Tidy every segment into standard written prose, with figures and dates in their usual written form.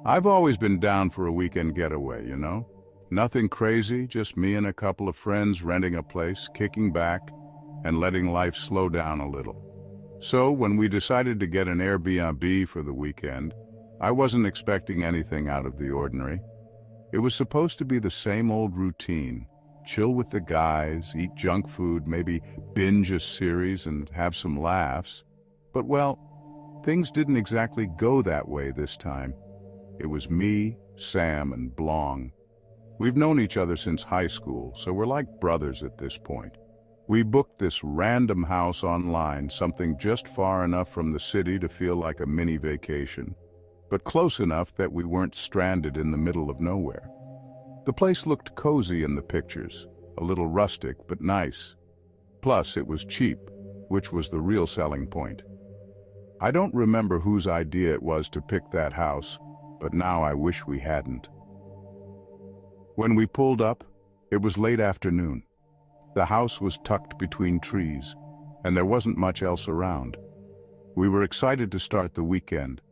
I've always been down for a weekend getaway, you know? Nothing crazy, just me and a couple of friends renting a place, kicking back, and letting life slow down a little. So when we decided to get an Airbnb for the weekend, I wasn't expecting anything out of the ordinary. It was supposed to be the same old routine. Chill with the guys, eat junk food, maybe binge a series and have some laughs. But well, things didn't exactly go that way this time. It was me, Sam, and Blong. We've known each other since high school, so we're like brothers at this point. We booked this random house online, something just far enough from the city to feel like a mini vacation, but close enough that we weren't stranded in the middle of nowhere. The place looked cozy in the pictures, a little rustic but nice. Plus, it was cheap, which was the real selling point. I don't remember whose idea it was to pick that house, but now I wish we hadn't. When we pulled up, it was late afternoon. The house was tucked between trees, and there wasn't much else around. We were excited to start the weekend.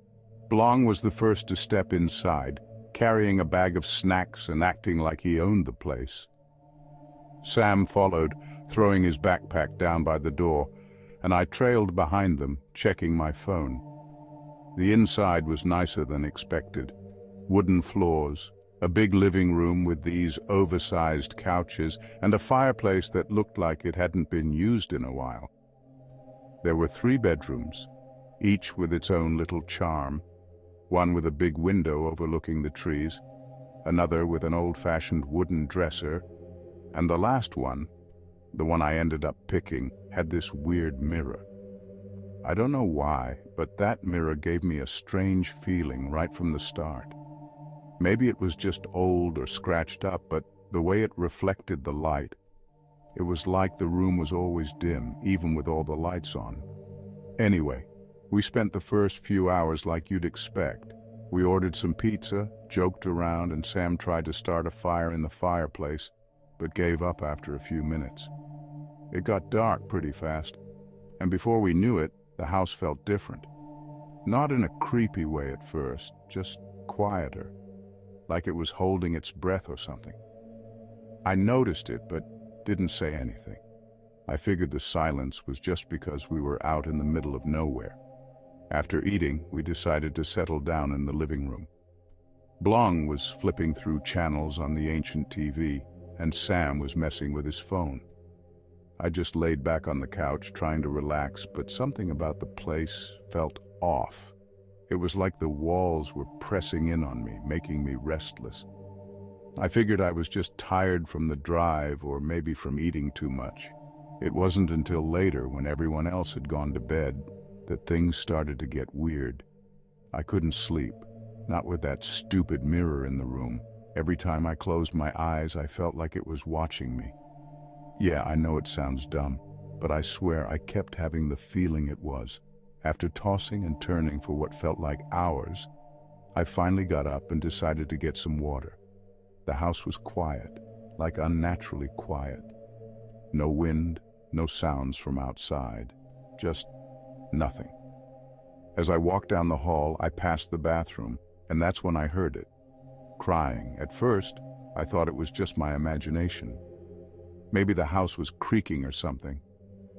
Blong was the first to step inside, carrying a bag of snacks and acting like he owned the place. Sam followed, throwing his backpack down by the door, and I trailed behind them, checking my phone. The inside was nicer than expected. Wooden floors, a big living room with these oversized couches, and a fireplace that looked like it hadn't been used in a while. There were 3 bedrooms, each with its own little charm. One with a big window overlooking the trees, another with an old-fashioned wooden dresser, and the last one, the one I ended up picking, had this weird mirror. I don't know why, but that mirror gave me a strange feeling right from the start. Maybe it was just old or scratched up, but the way it reflected the light, it was like the room was always dim, even with all the lights on. Anyway, we spent the first few hours like you'd expect. We ordered some pizza, joked around, and Sam tried to start a fire in the fireplace, but gave up after a few minutes. It got dark pretty fast, and before we knew it, the house felt different. Not in a creepy way at first, just quieter, like it was holding its breath or something. I noticed it, but didn't say anything. I figured the silence was just because we were out in the middle of nowhere. After eating, we decided to settle down in the living room. Blong was flipping through channels on the ancient TV, and Sam was messing with his phone. I just laid back on the couch trying to relax, but something about the place felt off. It was like the walls were pressing in on me, making me restless. I figured I was just tired from the drive or maybe from eating too much. It wasn't until later, when everyone else had gone to bed, that things started to get weird. I couldn't sleep, not with that stupid mirror in the room. Every time I closed my eyes, I felt like it was watching me. Yeah, I know it sounds dumb, but I swear I kept having the feeling it was. After tossing and turning for what felt like hours, I finally got up and decided to get some water. The house was quiet, like unnaturally quiet. No wind, no sounds from outside, just nothing. As I walked down the hall, I passed the bathroom, and that's when I heard it. Crying. At first, I thought it was just my imagination. Maybe the house was creaking or something.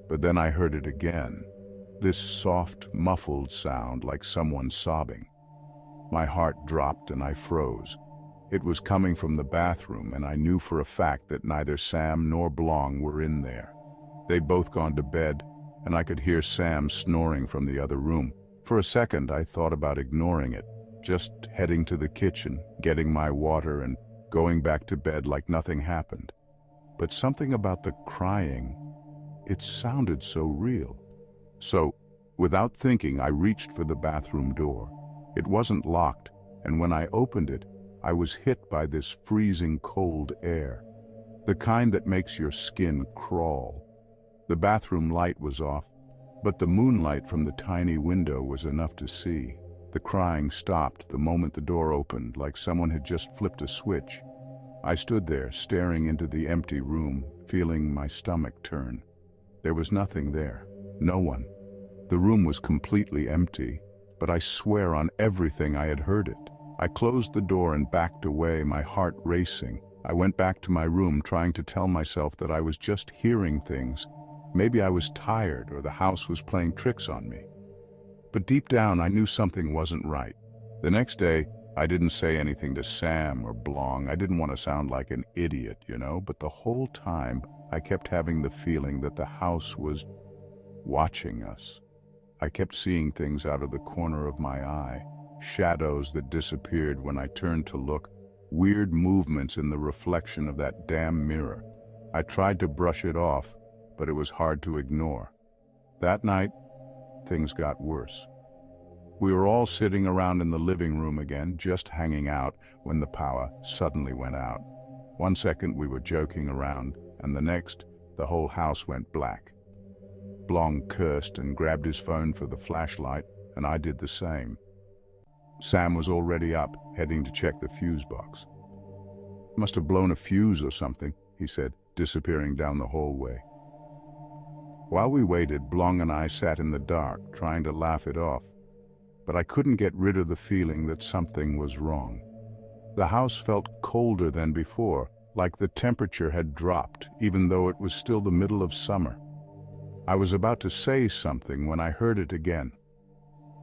But then I heard it again. This soft, muffled sound like someone sobbing. My heart dropped and I froze. It was coming from the bathroom, and I knew for a fact that neither Sam nor Blong were in there. They'd both gone to bed, and I could hear Sam snoring from the other room. For a second, I thought about ignoring it, just heading to the kitchen, getting my water, and going back to bed like nothing happened. But something about the crying, it sounded so real. So, without thinking, I reached for the bathroom door. It wasn't locked, and when I opened it, I was hit by this freezing cold air, the kind that makes your skin crawl. The bathroom light was off, but the moonlight from the tiny window was enough to see. The crying stopped the moment the door opened, like someone had just flipped a switch. I stood there, staring into the empty room, feeling my stomach turn. There was nothing there, no one. The room was completely empty, but I swear on everything I had heard it. I closed the door and backed away, my heart racing. I went back to my room trying to tell myself that I was just hearing things. Maybe I was tired or the house was playing tricks on me. But deep down I knew something wasn't right. The next day, I didn't say anything to Sam or Blong. I didn't want to sound like an idiot, but the whole time I kept having the feeling that the house was watching us. I kept seeing things out of the corner of my eye, shadows that disappeared when I turned to look, weird movements in the reflection of that damn mirror. I tried to brush it off, but it was hard to ignore. That night, things got worse. We were all sitting around in the living room again, just hanging out, when the power suddenly went out. 1 second we were joking around, and the next, the whole house went black. Blong cursed and grabbed his phone for the flashlight, and I did the same. Sam was already up, heading to check the fuse box. "Must have blown a fuse or something," he said, disappearing down the hallway. While we waited, Blong and I sat in the dark, trying to laugh it off. But I couldn't get rid of the feeling that something was wrong. The house felt colder than before, like the temperature had dropped, even though it was still the middle of summer. I was about to say something when I heard it again.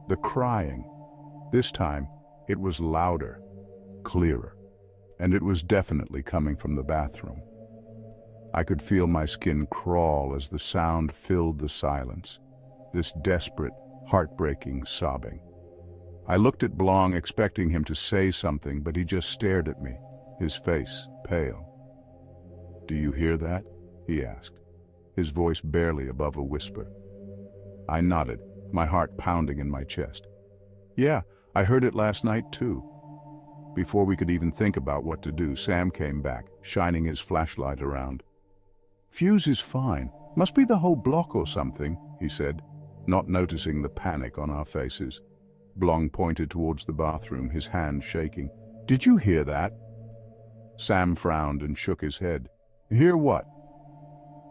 The crying. This time, it was louder, clearer, and it was definitely coming from the bathroom. I could feel my skin crawl as the sound filled the silence, this desperate, heartbreaking sobbing. I looked at Blong, expecting him to say something, but he just stared at me, his face pale. "Do you hear that?" he asked, his voice barely above a whisper. I nodded, my heart pounding in my chest. "Yeah, I heard it last night too." Before we could even think about what to do, Sam came back, shining his flashlight around. "Fuse is fine. Must be the whole block or something," he said, not noticing the panic on our faces. Blong pointed towards the bathroom, his hand shaking. "Did you hear that?" Sam frowned and shook his head. "Hear what?"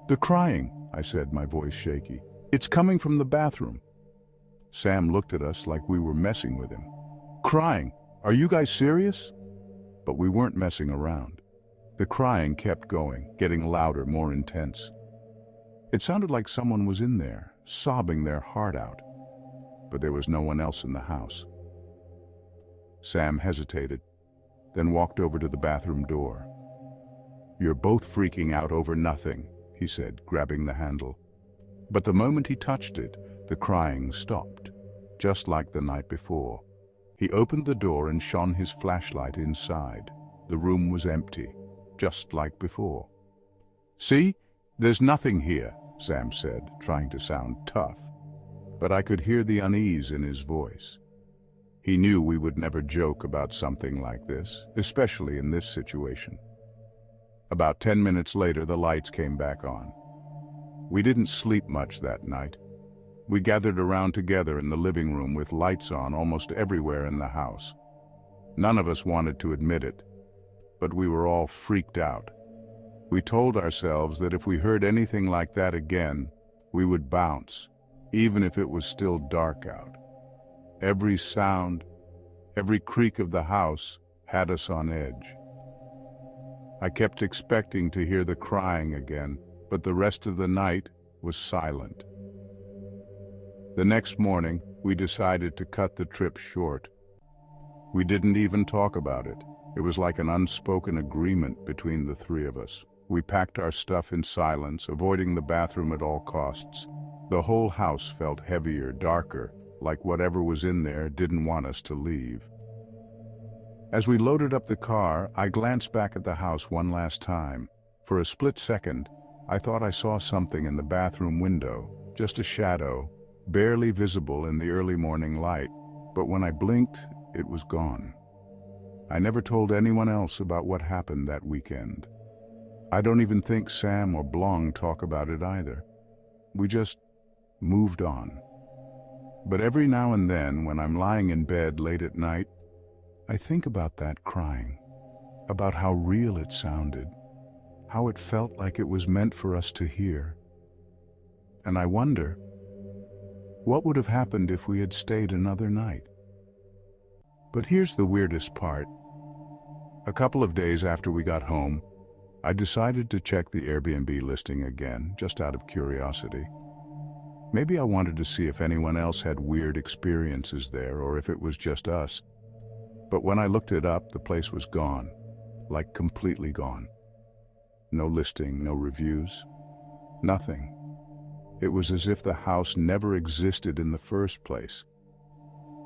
"The crying," I said, my voice shaky. "It's coming from the bathroom." Sam looked at us like we were messing with him. "Crying? Are you guys serious?" But we weren't messing around. The crying kept going, getting louder, more intense. It sounded like someone was in there, sobbing their heart out. But there was no one else in the house. Sam hesitated, then walked over to the bathroom door. "You're both freaking out over nothing," he said, grabbing the handle. But the moment he touched it, the crying stopped, just like the night before. He opened the door and shone his flashlight inside. The room was empty, just like before. "See? There's nothing here," Sam said, trying to sound tough. But I could hear the unease in his voice. He knew we would never joke about something like this, especially in this situation. About 10 minutes later, the lights came back on. We didn't sleep much that night. We gathered around together in the living room with lights on almost everywhere in the house. None of us wanted to admit it, but we were all freaked out. We told ourselves that if we heard anything like that again, we would bounce, even if it was still dark out. Every sound, every creak of the house had us on edge. I kept expecting to hear the crying again, but the rest of the night was silent. The next morning, we decided to cut the trip short. We didn't even talk about it. It was like an unspoken agreement between the three of us. We packed our stuff in silence, avoiding the bathroom at all costs. The whole house felt heavier, darker, like whatever was in there didn't want us to leave. As we loaded up the car, I glanced back at the house one last time. For a split second, I thought I saw something in the bathroom window, just a shadow, barely visible in the early morning light, but when I blinked, it was gone. I never told anyone else about what happened that weekend. I don't even think Sam or Blong talk about it either. We just moved on. But every now and then, when I'm lying in bed late at night, I think about that crying, about how real it sounded, how it felt like it was meant for us to hear. And I wonder, what would have happened if we had stayed another night? But here's the weirdest part. A couple of days after we got home, I decided to check the Airbnb listing again, just out of curiosity. Maybe I wanted to see if anyone else had weird experiences there or if it was just us. But when I looked it up, the place was gone, like completely gone. No listing, no reviews, nothing. It was as if the house never existed in the first place.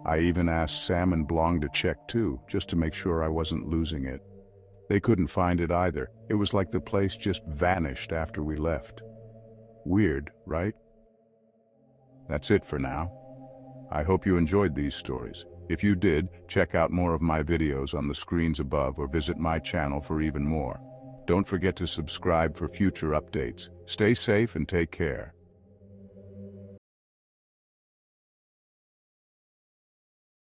I even asked Sam and Blong to check too, just to make sure I wasn't losing it. They couldn't find it either. It was like the place just vanished after we left. Weird, right? That's it for now. I hope you enjoyed these stories. If you did, check out more of my videos on the screens above or visit my channel for even more. Don't forget to subscribe for future updates. Stay safe and take care.